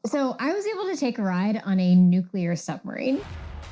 So I was able to take a ride on a nuclear submarine.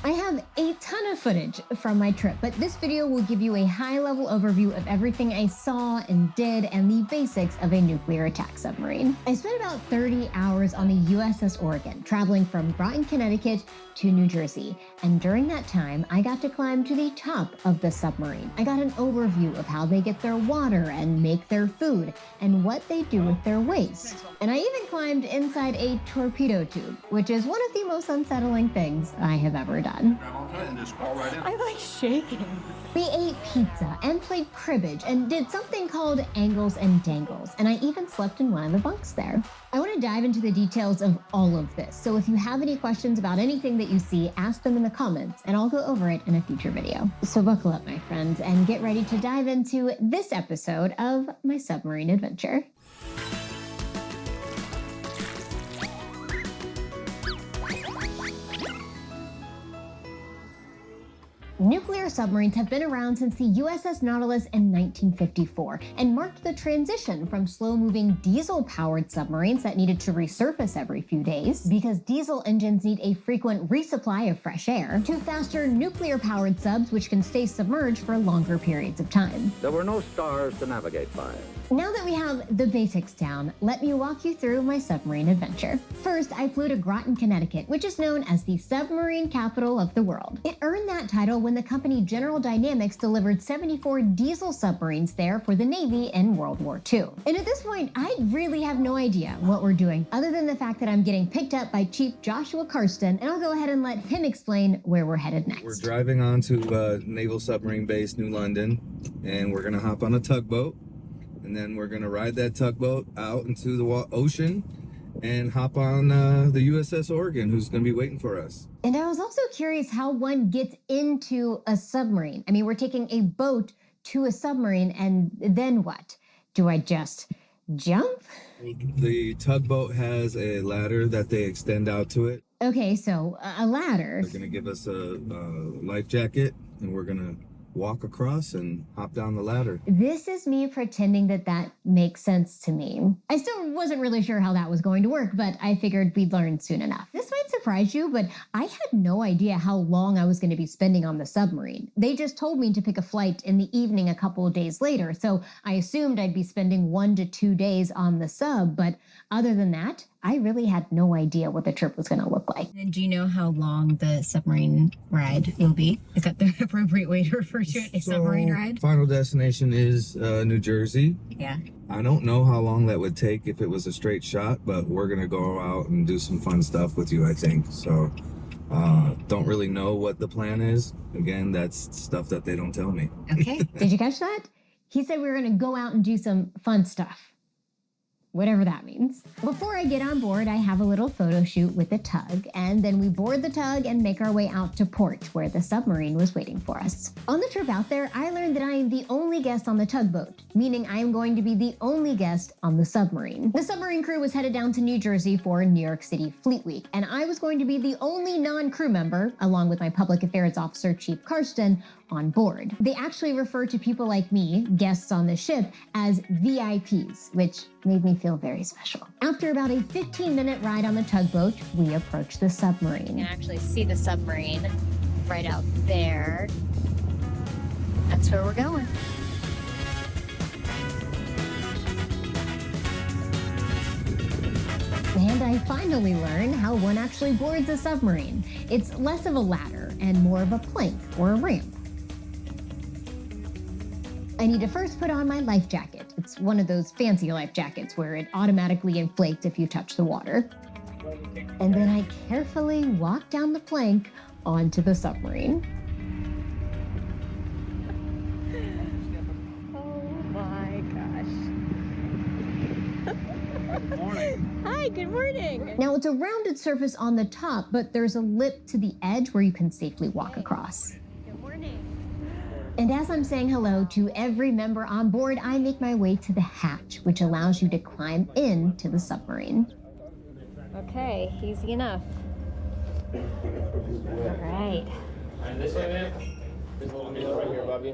I have a ton of footage from my trip, but this video will give you a high-level overview of everything I saw and did and the basics of a nuclear attack submarine. I spent about 30 hours on the USS Oregon, traveling from Groton, Connecticut to New Jersey. And during that time, I got to climb to the top of the submarine. I got an overview of how they get their water and make their food and what they do with their waste. And I even climbed inside a torpedo tube, which is one of the most unsettling things I have ever done. I'm like shaking. We ate pizza and played cribbage and did something called Angles and Dangles, and I even slept in one of the bunks there. I want to dive into the details of all of this, so if you have any questions about anything that you see, ask them in the comments, and I'll go over it in a future video. So buckle up, my friends, and get ready to dive into this episode of my submarine adventure. Nuclear submarines have been around since the USS Nautilus in 1954 and marked the transition from slow-moving diesel-powered submarines that needed to resurface every few days because diesel engines need a frequent resupply of fresh air, to faster nuclear-powered subs which can stay submerged for longer periods of time. There were no stars to navigate by. Now that we have the basics down, let me walk you through my submarine adventure. First, I flew to Groton, Connecticut, which is known as the submarine capital of the world. It earned that title when the company General Dynamics delivered 74 diesel submarines there for the Navy in World War II. And at this point, I really have no idea what we're doing, other than the fact that I'm getting picked up by Chief Joshua Karsten, and I'll go ahead and let him explain where we're headed next. We're driving on to Naval Submarine Base, New London, and we're gonna hop on a tugboat. And then we're gonna ride that tugboat out into the ocean and hop on the USS Oregon, who's gonna be waiting for us. And I was also curious how one gets into a submarine. I mean, we're taking a boat to a submarine, and then what? Do I just jump? The tugboat has a ladder that they extend out to it. Okay, so a ladder. They're gonna give us a life jacket, and we're gonna walk across and hop down the ladder. This is me pretending that that makes sense to me. I still wasn't really sure how that was going to work, but I figured we'd learn soon enough. This might surprise you, but I had no idea how long I was going to be spending on the submarine. They just told me to pick a flight in the evening a couple of days later, so I assumed I'd be spending 1 to 2 days on the sub, but other than that, I really had no idea what the trip was going to look like. And do you know how long the submarine ride will be? Is that the appropriate way to refer to it? A submarine ride? Final destination is New Jersey. Yeah. I don't know how long that would take if it was a straight shot, but we're gonna go out and do some fun stuff with you, I think. So don't really know what the plan is. Again, that's stuff that they don't tell me. Okay. Did you catch that? He said we were going to go out and do some fun stuff. Whatever that means. Before I get on board, I have a little photo shoot with the tug, and then we board the tug and make our way out to port where the submarine was waiting for us. On the trip out there, I learned that I am the only guest on the tugboat, meaning I am going to be the only guest on the submarine. The submarine crew was headed down to New Jersey for New York City Fleet Week, and I was going to be the only non-crew member, along with my public affairs officer, Chief Karsten, on board. They actually refer to people like me, guests on the ship, as VIPs, which made me feel very special. After about a 15-minute ride on the tugboat, we approached the submarine. You can actually see the submarine right out there. That's where we're going. And I finally learned how one actually boards a submarine. It's less of a ladder and more of a plank or a ramp. I need to first put on my life jacket. It's one of those fancy life jackets where it automatically inflates if you touch the water. And then I carefully walk down the plank onto the submarine. Oh my gosh. Good morning. Hi, good morning. Now it's a rounded surface on the top, but there's a lip to the edge where you can safely walk across. Good morning. And as I'm saying hello to every member on board, I make my way to the hatch, which allows you to climb into the submarine. Okay, easy enough. All right. There's a little meal right here, Bobby.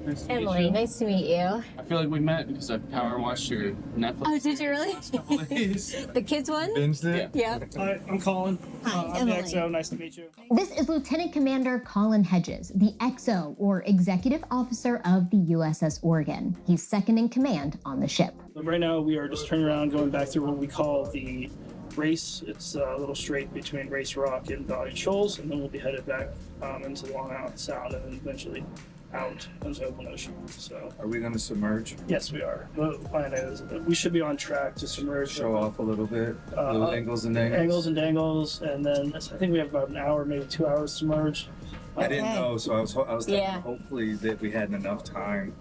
Nice to meet Emily, you. nice to meet you. I feel like we met because I power watched your Netflix. Oh, did you really? Couple days. The kids one? Binged it? Yeah. Hi, I'm Colin. Hi, I'm the Emily. XO. Nice to meet you. This is Lieutenant Commander Colin Hedges, the XO, or Executive Officer of the USS Oregon. He's second in command on the ship. Right now, we are just turning around, going back through what we call the race. It's a little strait between Race Rock and Valley Shoals, and then we'll be headed back into Long Island Sound and then eventually out into open ocean. So, Are we gonna submerge? yes, we are. The plan is that we should be on track to submerge. Show off a little bit. Little angles and dangles. Angles and dangles, and then I think we have about an hour, maybe 2 hours to submerge. I didn't know, so I was thinking Yeah. hopefully that we had enough time,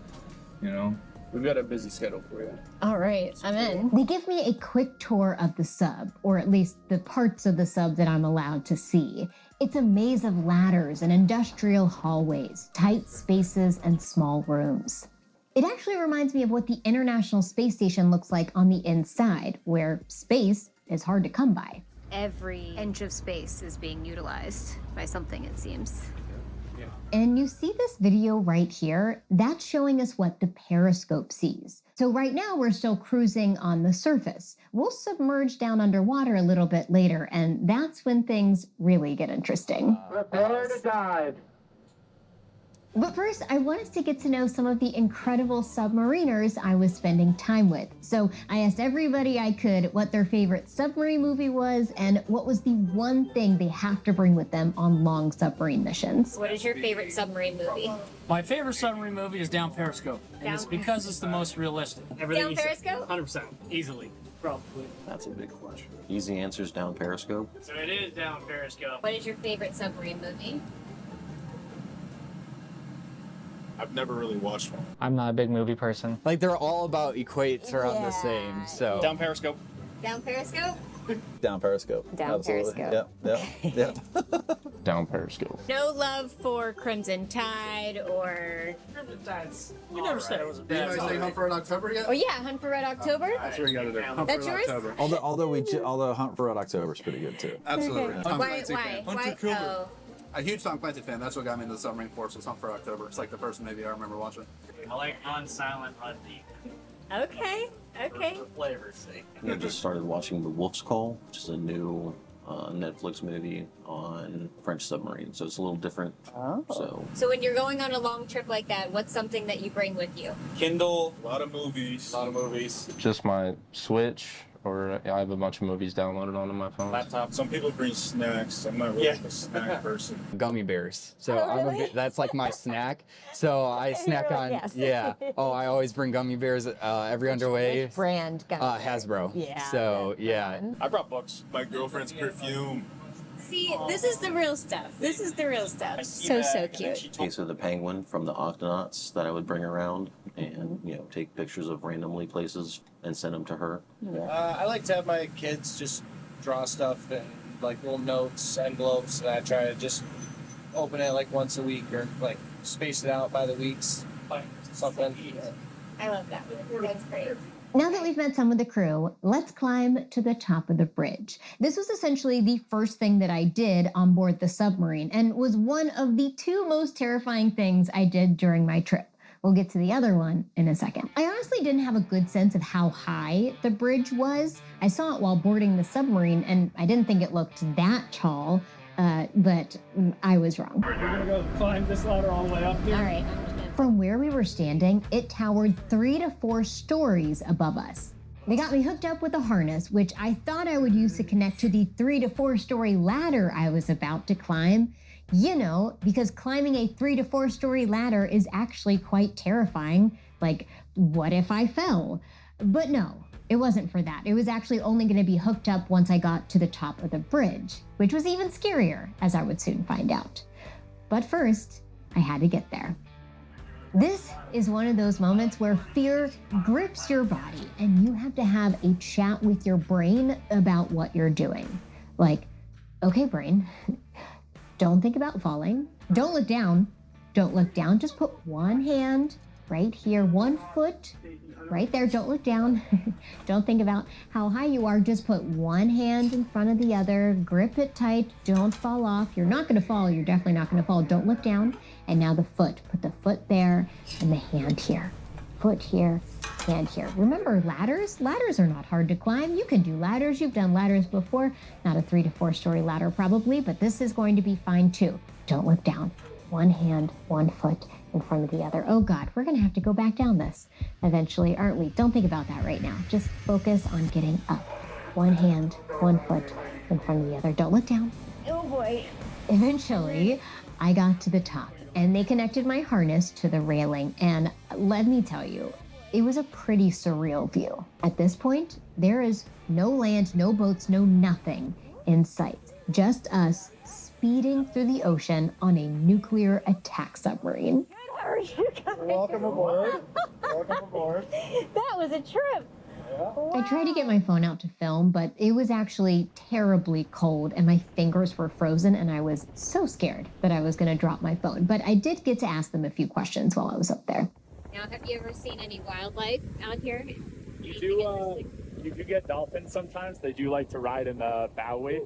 you know. We've got a busy schedule for you. All right, I'm in. They give me a quick tour of the sub, or at least the parts of the sub that I'm allowed to see. It's a maze of ladders and industrial hallways, tight spaces, and small rooms. It actually reminds me of what the International Space Station looks like on the inside, where space is hard to come by. Every inch of space is being utilized by something, it seems. And you see this video right here? That's showing us what the periscope sees. So right now we're still cruising on the surface. We'll submerge down underwater a little bit later, and that's when things really get interesting. Prepare to dive. But first, I want us to get to know some of the incredible submariners I was spending time with. So I asked everybody I could what their favorite submarine movie was and what was the one thing they have to bring with them on long submarine missions. What is your favorite submarine movie? My favorite submarine movie is Down Periscope, and it's because it's the most realistic. Everything Down you said, Periscope? 100%, easily, probably. That's a big question. Easy answers down Periscope. So it is Down Periscope. What is your favorite submarine movie? I've never really watched one. I'm not a big movie person. Like they're all about equates around the same. So Down Periscope. Down Periscope? Down Periscope. Down Absolutely. Periscope. Yep. Down Periscope. No love for Crimson Tide or... We never said it was a bad Anybody say movie. Hunt for Red October yet? Oh yeah, Hunt for Red October? That's where you got it there. That's yours? Although Hunt for Red October is pretty good too. Absolutely. Tom Why? Clancy fan. Why? Oh. A huge Tom Clancy fan. That's what got me into the submarine force was Hunt for October. It's like the first movie I remember watching. I like Run Silent, Run Deep. Okay. For flavor's sake. I just started watching The Wolf's Call, which is a new Netflix movie on French submarine. So it's a little different. So So when you're going on a long trip like that, what's something that you bring with you? Kindle, a lot of movies. Just my Switch, or I have a bunch of movies downloaded onto my phone. Laptop. Some people bring snacks. I'm not really a snack person. gummy bears. So really? that's like my snack. So I snack on. Yes. Yeah. Oh, I always bring gummy bears every underway. Brand gummy. Hasbro. Yeah. So yeah. I brought books. My girlfriend's perfume. See, this is the real stuff. This is the real stuff. So cute. case of the penguin from the Octonauts that I would bring around and, take pictures of randomly places and send them to her. I like to have my kids just draw stuff and like little notes, envelopes, and I try to just open it like once a week or like space it out by the weeks. Something. I love that. That's great. Now that we've met some of the crew, let's climb to the top of the bridge. This was essentially the first thing that I did on board the submarine and was one of the two most terrifying things I did during my trip. We'll get to the other one in a second. I honestly didn't have a good sense of how high the bridge was. I saw it while boarding the submarine and I didn't think it looked that tall, but I was wrong. We're gonna go climb this ladder all the way up here. All right. From where we were standing, it towered 3 to 4 stories above us. They got me hooked up with a harness, which I thought I would use to connect to the 3 to 4 story ladder I was about to climb. Because climbing a 3 to 4 story ladder is actually quite terrifying. Like, what if I fell? But no, it wasn't for that. It was actually only going to be hooked up once I got to the top of the bridge, which was even scarier, as I would soon find out. But first, I had to get there. This is one of those moments where fear grips your body and you have to have a chat with your brain about what you're doing. Like, okay, brain, don't think about falling. Don't look down. Don't look down. Just put one hand right here, 1 foot right there. Don't look down. Don't think about how high you are. Just put one hand in front of the other. Grip it tight. Don't fall off. You're not going to fall. You're definitely not going to fall. Don't look down. And now the foot. Put the foot there and the hand here. Foot here, hand here. Remember ladders? Ladders are not hard to climb. You can do ladders. You've done ladders before. Not a 3 to 4 story ladder probably, but this is going to be fine too. Don't look down. One hand, 1 foot in front of the other. Oh God, we're gonna have to go back down this eventually, aren't we? Don't think about that right now. Just focus on getting up. 1 hand, 1 foot in front of the other. Don't look down. Oh boy. Eventually, I got to the top and they connected my harness to the railing. And let me tell you, it was a pretty surreal view. At this point, there is no land, no boats, no nothing in sight. Just us speeding through the ocean on a nuclear attack submarine. How are you guys? Welcome aboard. Welcome aboard. That was a trip. I tried to get my phone out to film, but it was actually terribly cold and my fingers were frozen and I was so scared that I was going to drop my phone. But I did get to ask them a few questions while I was up there. Now, have you ever seen any wildlife out here? You do get dolphins sometimes. They do like to ride in the bow wave.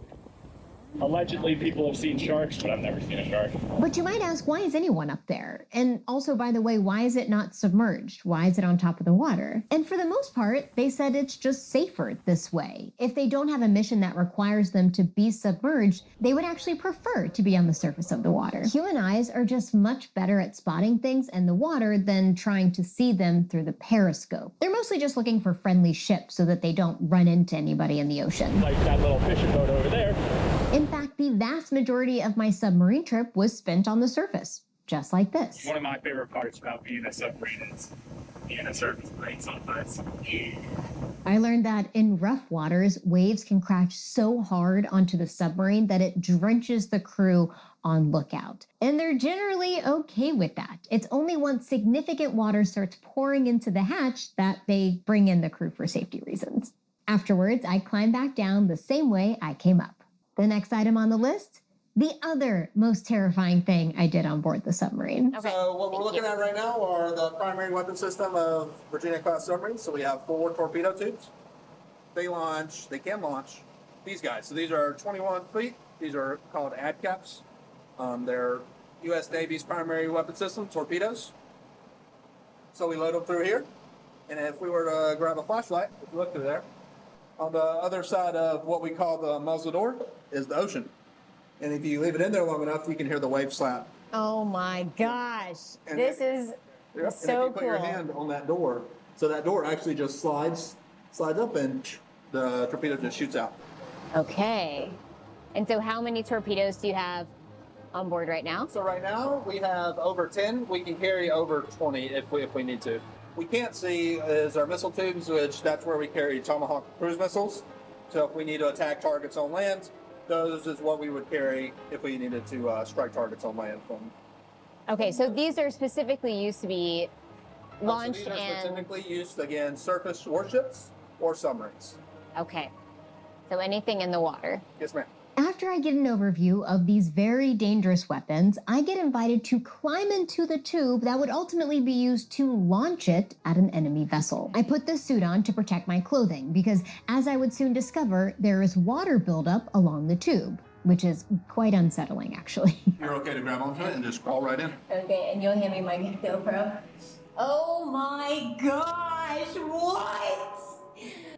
Allegedly, people have seen sharks, but I've never seen a shark. But you might ask, why is anyone up there? And also, by the way, why is it not submerged? Why is it on top of the water? And for the most part, they said it's just safer this way. If they don't have a mission that requires them to be submerged, they would actually prefer to be on the surface of the water. Human eyes are just much better at spotting things in the water than trying to see them through the periscope. They're mostly just looking for friendly ships so that they don't run into anybody in the ocean. Like that little fishing boat over there. In fact, the vast majority of my submarine trip was spent on the surface, just like this. One of my favorite parts about being a submarine is being a surface marine sometimes. I learned that in rough waters, waves can crash so hard onto the submarine that it drenches the crew on lookout. And they're generally okay with that. It's only once significant water starts pouring into the hatch that they bring in the crew for safety reasons. Afterwards, I climb back down the same way I came up. The next item on the list, the other most terrifying thing I did on board the submarine. Okay. So what we're looking at right now are the primary weapon system of Virginia-class submarines. So we have 4 torpedo tubes. They can launch these guys. So these are 21 feet. These are called ad caps. They're U.S. Navy's primary weapon system, torpedoes. So we load them through here. And if we were to grab a flashlight, if you look through there, on the other side of what we call the muzzle door is the ocean. And if you leave it in there long enough, you can hear the wave slap. Oh my gosh. And This is and if so you put your cool. hand on that door, so that door actually just slides up and the torpedo just shoots out. Okay. And so how many torpedoes do you have on board right now? So right now we have over 10. We can carry over 20 if we need to. We can't see is our missile tubes, which that's where we carry Tomahawk cruise missiles. So if we need to attack targets on land, those is what we would carry if we needed to strike targets on land from. Okay, so these are specifically used to be launched so these are and... specifically used against surface warships or submarines. Okay. So anything in the water. Yes, ma'am. After I get an overview of these very dangerous weapons, I get invited to climb into the tube that would ultimately be used to launch it at an enemy vessel. I put this suit on to protect my clothing because, as I would soon discover, there is water buildup along the tube, which is quite unsettling, actually. You're okay to grab onto it and just crawl right in. Okay, and you'll hand me my GoPro. Oh my gosh, what?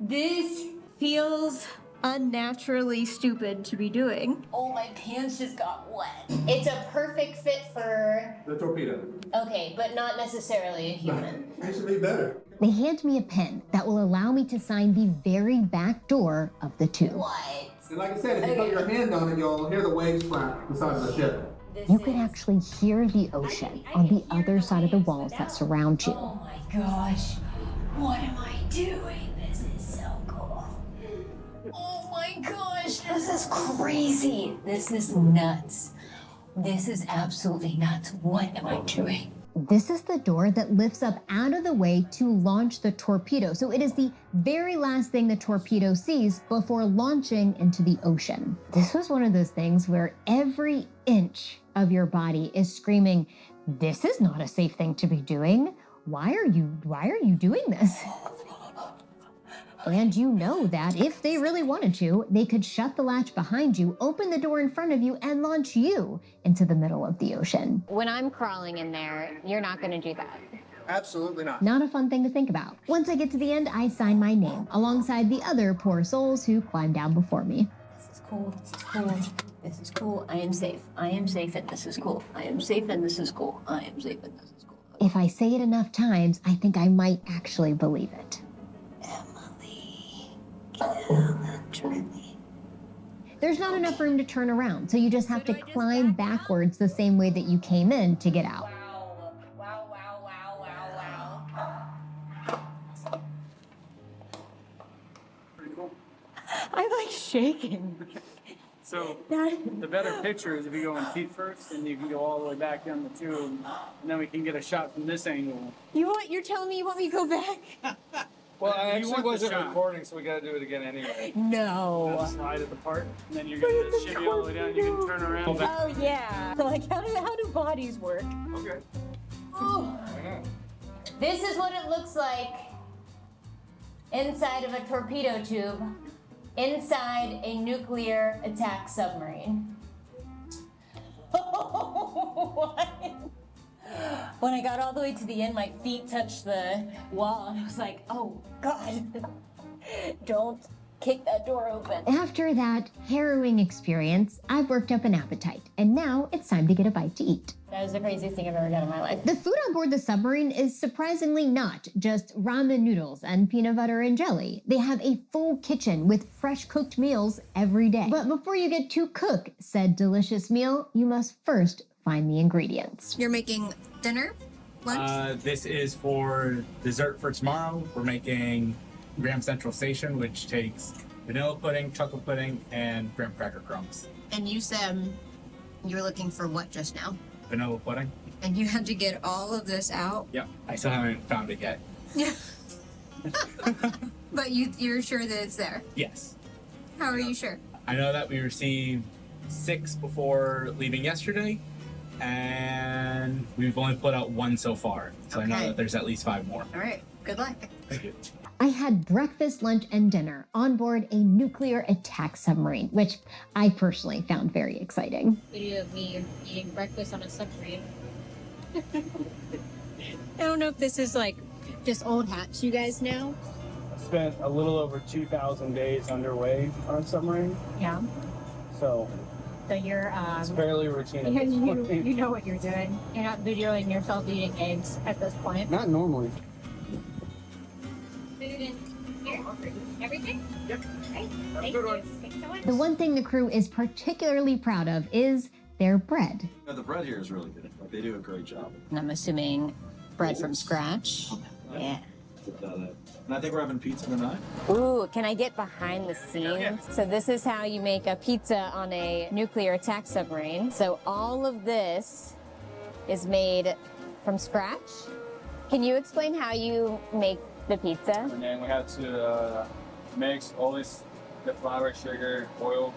This feels unnaturally stupid to be doing. Oh, my pants just got wet. It's a perfect fit for... The torpedo. Okay, but not necessarily a human. It should be better. They hand me a pen that will allow me to sign the very back door of the tube. What? And like I said, if you put your hand on it, you'll hear the waves slap the side of the ship. You can actually hear the ocean on the other side of the walls that surround you. Oh my gosh, what am I doing? This is so cool. Oh my gosh, this is crazy. This is nuts. This is absolutely nuts. What am I doing? This is the door that lifts up out of the way to launch the torpedo. So it is the very last thing the torpedo sees before launching into the ocean. This was one of those things where every inch of your body is screaming, this is not a safe thing to be doing. why are you doing this? And you know that if they really wanted to, they could shut the latch behind you, open the door in front of you, and launch you into the middle of the ocean. When I'm crawling in there, you're not going to do that. Absolutely not. Not a fun thing to think about. Once I get to the end, I sign my name alongside the other poor souls who climbed down before me. This is cool. This is cool. This is cool. I am safe. I am safe, and this is cool. I am safe, and this is cool. I am safe, and this is cool. If I say it enough times, I think I might actually believe it. There's not enough room to turn around, so you just have to climb backwards the same way that you came in to get out. I'm like shaking. So the better picture is if you go in feet first, and you can go all the way back down the tube, and then we can get a shot from this angle. You're telling me you want me to go back? Well, I You actually want the wasn't shot. recording, so we gotta do it again anyway. No. Slide at the part, and then you're gonna shimmy all the way down. You can turn around. Oh yeah. Like how do bodies work? Okay. Oh. This is what it looks like inside of a torpedo tube, inside a nuclear attack submarine. What? When I got all the way to the end, my feet touched the wall, and I was like, oh God, don't kick that door open. After that harrowing experience, I've worked up an appetite, and now it's time to get a bite to eat. That was the craziest thing I've ever done in my life. The food on board the submarine is surprisingly not just ramen noodles and peanut butter and jelly. They have a full kitchen with fresh cooked meals every day. But before you get to cook said delicious meal, you must first find the ingredients. You're making dinner? Lunch? This is for dessert for tomorrow. We're making Graham Central Station, which takes vanilla pudding, chocolate pudding, and graham cracker crumbs. And you said you were looking for what just now? Vanilla pudding? And you had to get all of this out? Yep. I still haven't found it yet. Yeah. But you're sure that it's there? Yes. How are you sure? I know that we received 6 before leaving yesterday, and we've only put out 1 so far. So I know Okay. that there's at least 5 more. All right. Good luck. Thank you. I had breakfast, lunch, and dinner on board a nuclear attack submarine, which I personally found very exciting. Video of me eating breakfast on a submarine. I don't know if this is like just old hats you guys know. Spent a little over 2,000 days underway on a submarine, Yeah. so So you're it's fairly routine. at this point. you know what you're doing. You're not videoing yourself eating eggs at this point. Not normally. Food in here. Everything? Yep. Right. Have a good one. Thanks so much. The one thing the crew is particularly proud of is their bread. The bread here is really good. Like, they do a great job. And I'm assuming bread from scratch. Yeah. And I think we're having pizza tonight. Ooh, can I get behind the scenes? So this is how you make a pizza on a nuclear attack submarine. So all of this is made from scratch. Can you explain how you make the pizza? And then we had to mix all this, the flour, sugar, oil,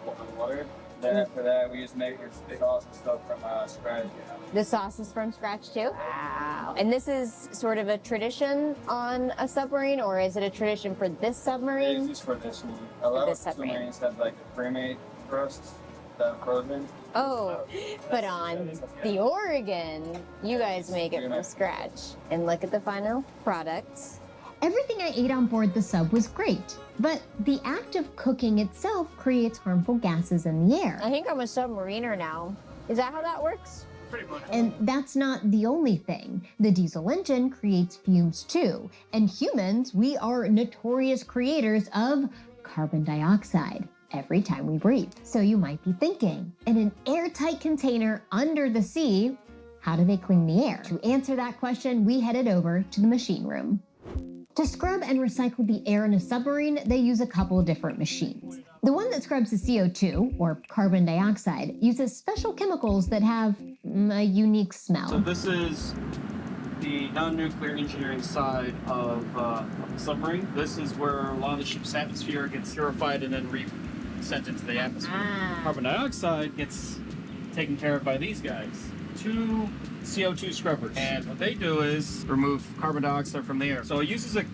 and water. Then after that, we just make the sauce and stuff from scratch. The sauce is from scratch too? Wow. And this is sort of a tradition on a submarine, or is it a tradition for this submarine? This is for this one. A lot of This submarine. submarines have like a pre-made crust that are frozen. Oh, but on the Oregon, you guys make it from scratch. And look at the final product. Everything I ate on board the sub was great, but the act of cooking itself creates harmful gases in the air. I think I'm a submariner now. Is that how that works? Pretty much. And that's not the only thing. The diesel engine creates fumes too. And humans, we are notorious creators of carbon dioxide every time we breathe. So you might be thinking, in an airtight container under the sea, how do they clean the air? To answer that question, we headed over to the machine room. To scrub and recycle the air in a submarine, they use a couple of different machines. The one that scrubs the CO2, or carbon dioxide, uses special chemicals that have a unique smell. So this is the non-nuclear engineering side of the submarine. This is where a lot of the ship's atmosphere gets purified and then sent into the atmosphere. Carbon dioxide gets taken care of by these guys. 2 CO2 scrubbers. And what they do is remove carbon dioxide from the air. So it uses a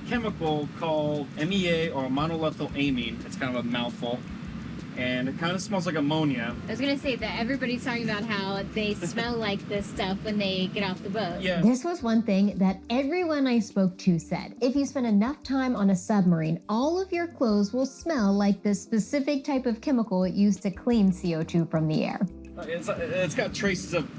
chemical called MEA, or monolethyl amine. It's kind of a mouthful. And it kind of smells like ammonia. I was gonna say that everybody's talking about how they smell like this stuff when they get off the boat. Yeah. This was one thing that everyone I spoke to said. If you spend enough time on a submarine, all of your clothes will smell like this specific type of chemical it used to clean CO2 from the air. It's got traces of,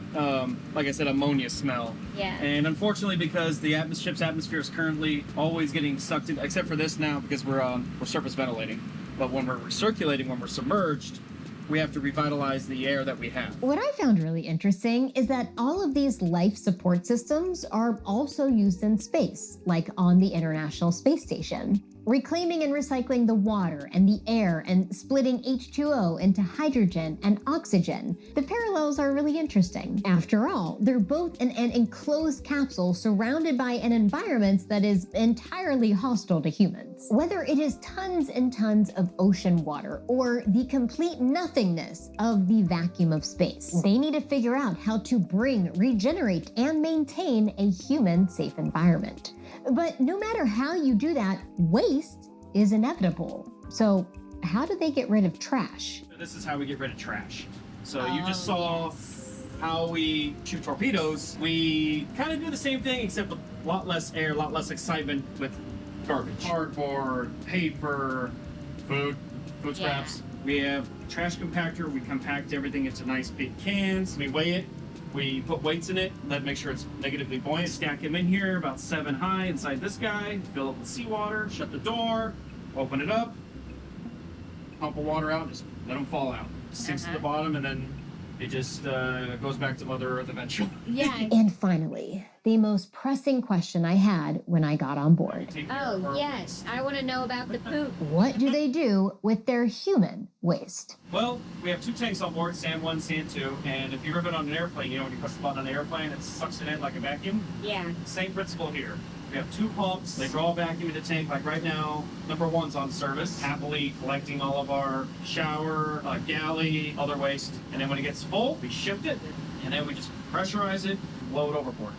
like I said, ammonia smell. Yeah. And unfortunately, because the ship's atmosphere is currently always getting sucked in, except for this now because we're surface ventilating. But when we're recirculating, when we're submerged, we have to revitalize the air that we have. What I found really interesting is that all of these life support systems are also used in space, like on the International Space Station. Reclaiming and recycling the water and the air and splitting H2O into hydrogen and oxygen. The parallels are really interesting. After all, they're both in an enclosed capsule surrounded by an environment that is entirely hostile to humans. Whether it is tons and tons of ocean water or the complete nothingness of the vacuum of space, they need to figure out how to bring, regenerate, and maintain a human-safe environment. But no matter how you do that, waste is inevitable. So how do they get rid of trash? This is how we get rid of trash. So you just saw how we shoot torpedoes. We kind of do the same thing, except with a lot less air, a lot less excitement with garbage. Cardboard, paper, food scraps. We have a trash compactor. We compact everything into nice big cans. We weigh it. We put weights in it, let make sure it's negatively buoyant, stack them in here about 7 high inside this guy, fill it with seawater, shut the door, open it up, pump the water out, just let them fall out. Sinks to the bottom, and then it just goes back to Mother Earth eventually. Yeah. And finally, the most pressing question I had when I got on board. Oh, yes. I want to know about the poop. What do they do with their human waste? Well, we have 2 tanks on board, Sand 1, Sand 2, and if you've ever been on an airplane, you know when you press the button on an airplane, it sucks it in like a vacuum? Yeah. Same principle here. We have 2 pumps. They draw vacuum into the tank. Like right now, number 1's on service, happily collecting all of our shower, galley, other waste. And then when it gets full, we shift it, and then we just pressurize it, blow it overboard.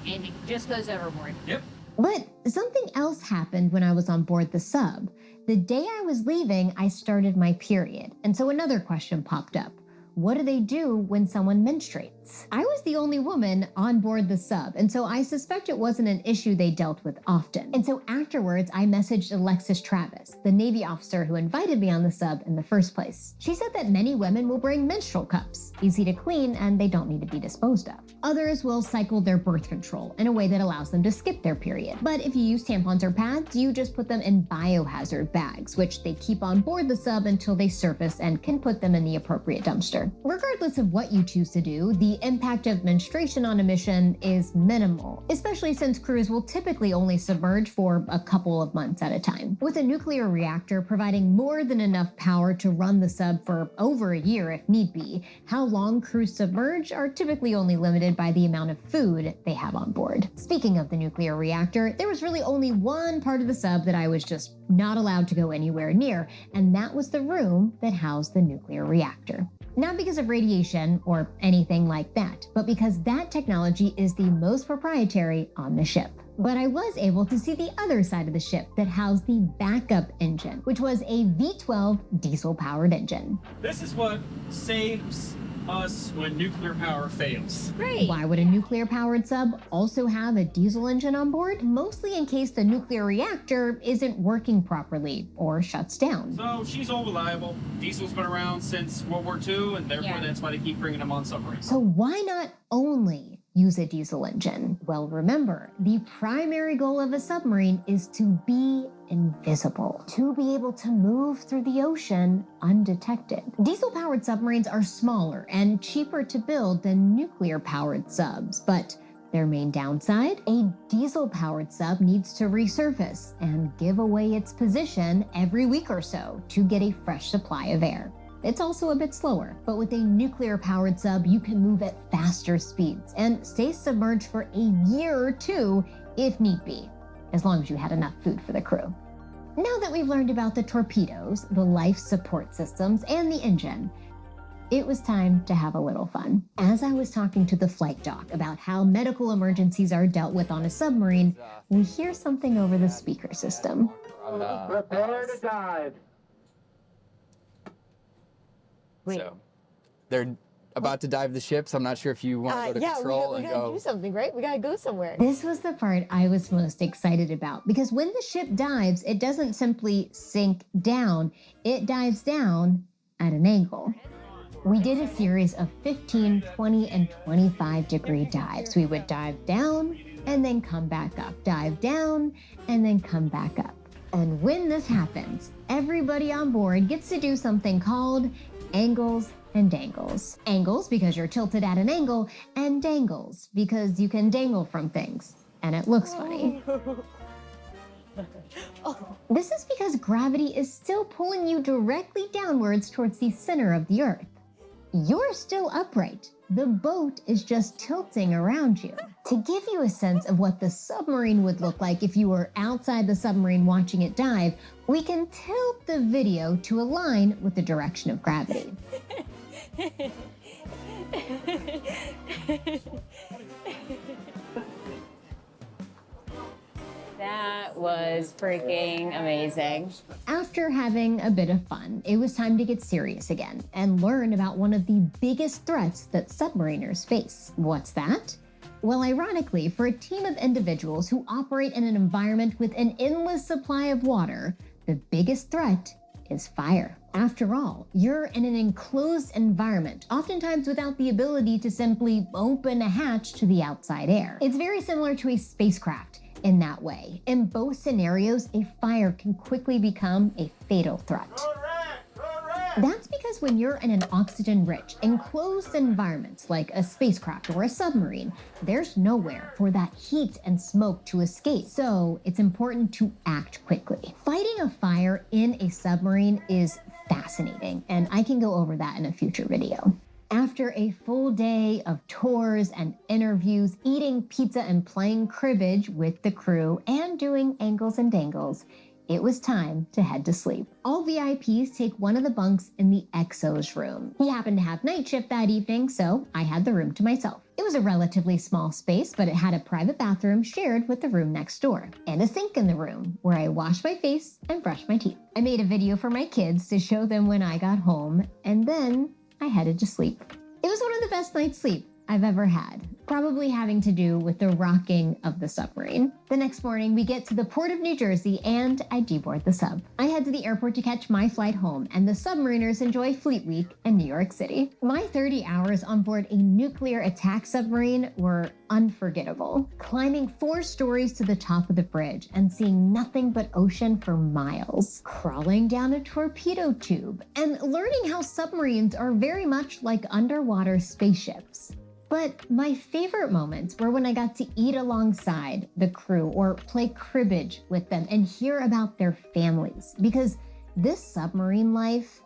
And it just goes overboard. Yep. But something else happened when I was on board the sub. The day I was leaving, I started my period. And so another question popped up. What do they do when someone menstruates? I was the only woman on board the sub, and so I suspect it wasn't an issue they dealt with often. And so afterwards, I messaged Alexis Travis, the Navy officer who invited me on the sub in the first place. She said that many women will bring menstrual cups, easy to clean, and they don't need to be disposed of. Others will cycle their birth control in a way that allows them to skip their period. But if you use tampons or pads, you just put them in biohazard bags, which they keep on board the sub until they surface and can put them in the appropriate dumpster. Regardless of what you choose to do, the impact of menstruation on a mission is minimal, especially since crews will typically only submerge for a couple of months at a time. With a nuclear reactor providing more than enough power to run the sub for over a year if need be, how long crews submerge are typically only limited by the amount of food they have on board. Speaking of the nuclear reactor, there was really only one part of the sub that I was just not allowed to go anywhere near, and that was the room that housed the nuclear reactor. Not because of radiation or anything like that, but because that technology is the most proprietary on the ship. But I was able to see the other side of the ship that housed the backup engine, which was a V12 diesel-powered engine. This is what saves us when nuclear power fails. Great. Why would a nuclear-powered sub also have a diesel engine on board? Mostly in case the nuclear reactor isn't working properly or shuts down. So she's all reliable. Diesel's been around since World War II, and therefore that's why they keep bringing them on submarines. So why not only use a diesel engine? Well, remember, the primary goal of a submarine is to be invisible, to be able to move through the ocean undetected. Diesel-powered submarines are smaller and cheaper to build than nuclear-powered subs, but their main downside? A diesel-powered sub needs to resurface and give away its position every week or so to get a fresh supply of air. It's also a bit slower, but with a nuclear-powered sub, you can move at faster speeds and stay submerged for a year or 2 if need be, as long as you had enough food for the crew. Now that we've learned about the torpedoes, the life support systems, and the engine, it was time to have a little fun. As I was talking to the flight doc about how medical emergencies are dealt with on a submarine, we hear something over the speaker system. Prepare to dive. Wait. So they're about to dive the ship, so I'm not sure if you want to go to control we and gotta go. do something, right? We gotta go somewhere. This was the part I was most excited about, because when the ship dives, it doesn't simply sink down, it dives down at an angle. We did a series of 15, 20, and 25-degree dives. We would dive down and then come back up, dive down and then come back up. And when this happens, everybody on board gets to do something called angles and dangles. Angles because you're tilted at an angle, and dangles because you can dangle from things, and it looks funny. This is because gravity is still pulling you directly downwards towards the center of the Earth. You're still upright. The boat is just tilting around you. To give you a sense of what the submarine would look like if you were outside the submarine watching it dive, we can tilt the video to align with the direction of gravity. That was freaking amazing. After having a bit of fun, it was time to get serious again and learn about one of the biggest threats that submariners face. What's that? Well, ironically, for a team of individuals who operate in an environment with an endless supply of water, the biggest threat is fire. After all, you're in an enclosed environment, oftentimes without the ability to simply open a hatch to the outside air. It's very similar to a spacecraft in that way. In both scenarios, a fire can quickly become a fatal threat. That's because when you're in an oxygen-rich, enclosed environment like a spacecraft or a submarine, there's nowhere for that heat and smoke to escape. So it's important to act quickly. Fighting a fire in a submarine is fascinating, and I can go over that in a future video. After a full day of tours and interviews, eating pizza and playing cribbage with the crew, and doing angles and dangles, it was time to head to sleep. All VIPs take one of the bunks in the XO's room. He happened to have night shift that evening, so I had the room to myself. It was a relatively small space, but it had a private bathroom shared with the room next door, and a sink in the room where I washed my face and brushed my teeth. I made a video for my kids to show them when I got home, and then I headed to sleep. It was one of the best night's sleep I've ever had, probably having to do with the rocking of the submarine. The next morning, we get to the port of New Jersey and I deboard the sub. I head to the airport to catch my flight home, and the submariners enjoy Fleet Week in New York City. My 30 hours on board a nuclear attack submarine were unforgettable. Climbing 4 stories to the top of the bridge and seeing nothing but ocean for miles. Crawling down a torpedo tube and learning how submarines are very much like underwater spaceships. But my favorite moments were when I got to eat alongside the crew or play cribbage with them and hear about their families. Because this submarine life,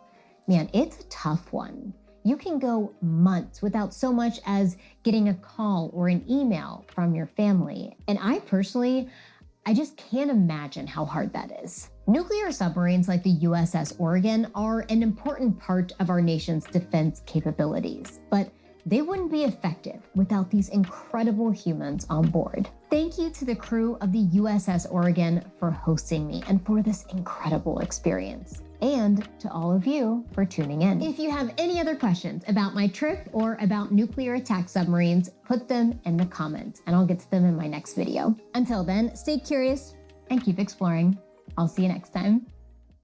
man, it's a tough one. You can go months without so much as getting a call or an email from your family. And I just can't imagine how hard that is. Nuclear submarines like the USS Oregon are an important part of our nation's defense capabilities, but they wouldn't be effective without these incredible humans on board. Thank you to the crew of the USS Oregon for hosting me and for this incredible experience. And to all of you for tuning in. If you have any other questions about my trip or about nuclear attack submarines, put them in the comments and I'll get to them in my next video. Until then, stay curious and keep exploring. I'll see you next time.